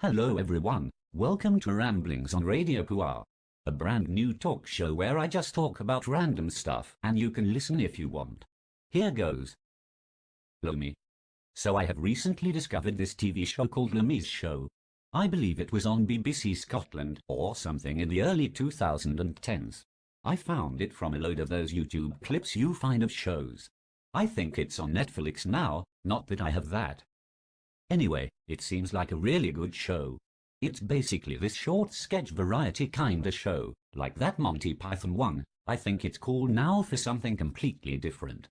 Hello everyone, welcome to Ramblings on Radio Pooar, a brand new talk show where I just talk about random stuff and you can listen if you want. Here goes. Limmy. So I have recently discovered this TV show called Limmys show. I believe it was on BBC Scotland or something in the early 2010s. I found it from a load of those YouTube clips you find of shows. I think it's on Netflix now, not that I have that. Anyway, it seems like a really good show. It's basically this short sketch variety kinda show, like that Monty Python one. I think it's called now for something completely different.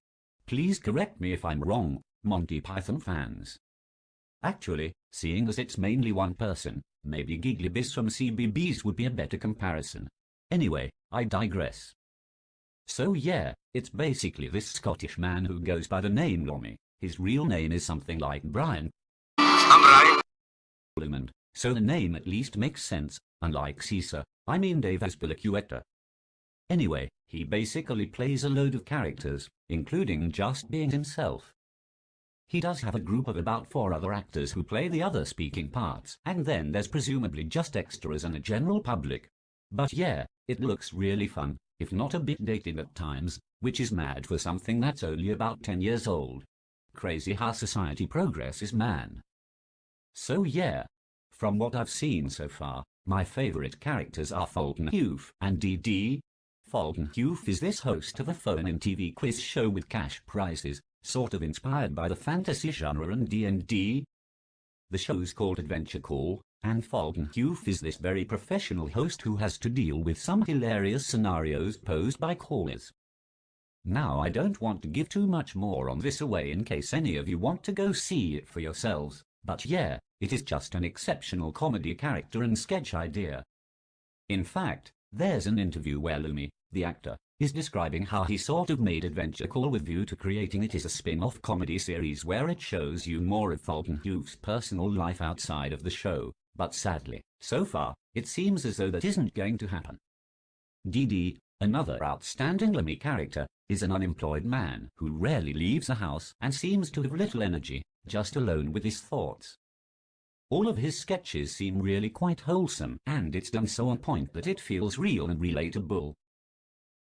Please correct me if I'm wrong, Monty Python fans. Actually, seeing as it's mainly one person, maybe Gigglybiz from CBBS would be a better comparison. Anyway, I digress. So yeah, it's basically this Scottish man who goes by the name Limmy. His real name is something like Brian. So the name at least makes sense, unlike Caesar, Dave Aspilicueta. Anyway, he basically plays a load of characters, including just being himself. He does have a group of about 4 other actors who play the other speaking parts, and then there's presumably just extras and a general public. But yeah, it looks really fun, if not a bit dated at times, which is mad for something that's only about 10 years old. Crazy how society progresses, man. So yeah, from what I've seen so far, my favourite characters are Fulton Hugh and DD. Fulton Hugh is this host of a phone-in TV quiz show with cash prizes, sort of inspired by the fantasy genre and D&D. The show's called Adventure Call, and Fulton Hugh is this very professional host who has to deal with some hilarious scenarios posed by callers. Now I don't want to give too much more on this away in case any of you want to go see it for yourselves, but yeah, it is just an exceptional comedy character and sketch idea. In fact, there's an interview where Limmy, the actor, is describing how he sort of made Adventure Call with view to creating it as a spin-off comedy series where it shows you more of Fulton Hugh's personal life outside of the show, but sadly, so far, it seems as though that isn't going to happen. DD, another outstanding Limmy character, is an unemployed man who rarely leaves the house and seems to have little energy, just alone with his thoughts. All of his sketches seem really quite wholesome, and it's done so on point that it feels real and relatable.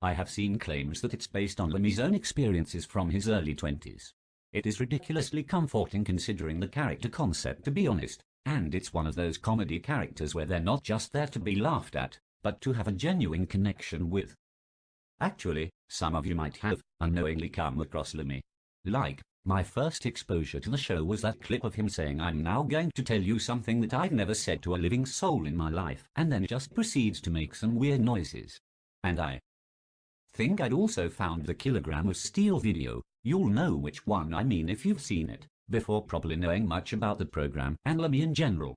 I have seen claims that it's based on Limmy's own experiences from his early 20s. It is ridiculously comforting considering the character concept, to be honest, and it's one of those comedy characters where they're not just there to be laughed at, but to have a genuine connection with. Actually, some of you might have unknowingly come across Limmy. Like, my first exposure to the show was that clip of him saying, "I'm now going to tell you something that I've never said to a living soul in my life," and then just proceeds to make some weird noises. And I think I'd also found the Kilogram of Steel video, you'll know which one I mean if you've seen it, before properly knowing much about the program and Limmy in general.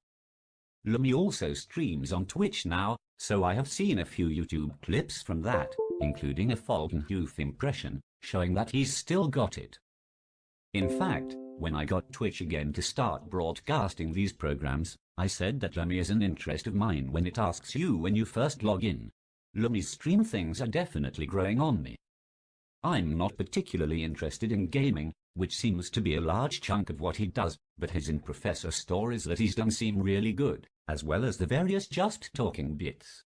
Limmy also streams on Twitch now, so I have seen a few YouTube clips from that, including a Fulton Hugh impression, showing that he's still got it. In fact, when I got Twitch again to start broadcasting these programs, I said that Limmy is an interest of mine when it asks you when you first log in. Limmy's stream things are definitely growing on me. I'm not particularly interested in gaming, which seems to be a large chunk of what he does, but his in-professor stories that he's done seem really good, as well as the various just talking bits.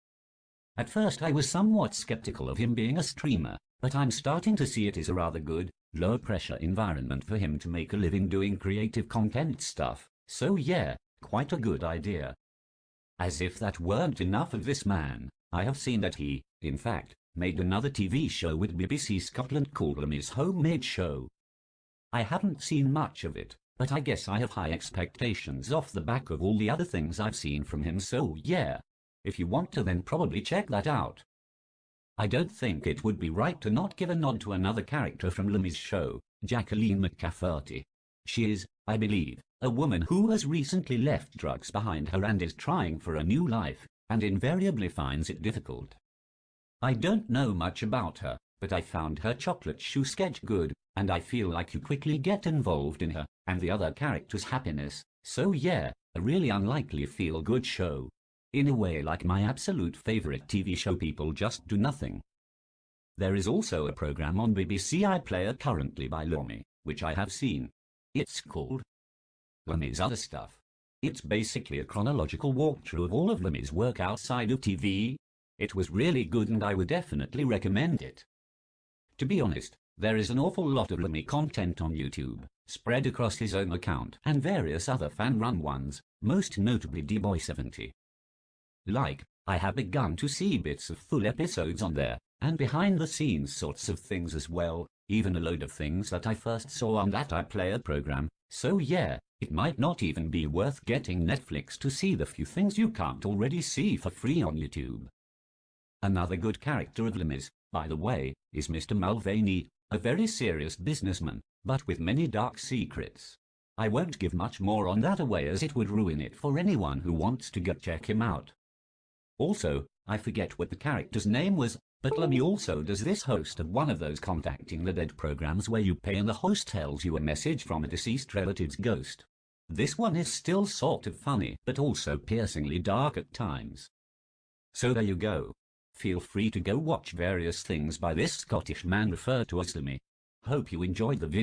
At first I was somewhat skeptical of him being a streamer, but I'm starting to see it as a rather good, low-pressure environment for him to make a living doing creative content stuff, so yeah, quite a good idea. As if that weren't enough of this man, I have seen that he, in fact, made another TV show with BBC Scotland called Limmy's Homemade Show. I haven't seen much of it, but I guess I have high expectations off the back of all the other things I've seen from him, so yeah, if you want to then probably check that out. I don't think it would be right to not give a nod to another character from Limmy's show, Jacqueline McCafferty. She is, I believe, a woman who has recently left drugs behind her and is trying for a new life, and invariably finds it difficult. I don't know much about her, but I found her chocolate shoe sketch good, and I feel like you quickly get involved in her and the other characters' happiness, so yeah, a really unlikely feel-good show. In a way like my absolute favourite TV show People Just Do Nothing. There is also a program on BBC iPlayer currently by Limmy, which I have seen. It's called Limmy's Other Stuff. It's basically a chronological walkthrough of all of Limmy's work outside of TV. It was really good and I would definitely recommend it. To be honest, there is an awful lot of Limmy content on YouTube, spread across his own account and various other fan-run ones, most notably D-Boy70. I have begun to see bits of full episodes on there, and behind-the-scenes sorts of things as well, even a load of things that I first saw on that iPlayer program, so yeah, it might not even be worth getting Netflix to see the few things you can't already see for free on YouTube. Another good character of Limmy's, by the way, is Mr. Mulvaney, a very serious businessman, but with many dark secrets. I won't give much more on that away as it would ruin it for anyone who wants to go check him out. Also, I forget what the character's name was, but Limmy also does this host of one of those contacting the dead programs where you pay and the host tells you a message from a deceased relative's ghost. This one is still sort of funny, but also piercingly dark at times. So there you go. Feel free to go watch various things by this Scottish man referred to as Limmy. Hope you enjoyed the video.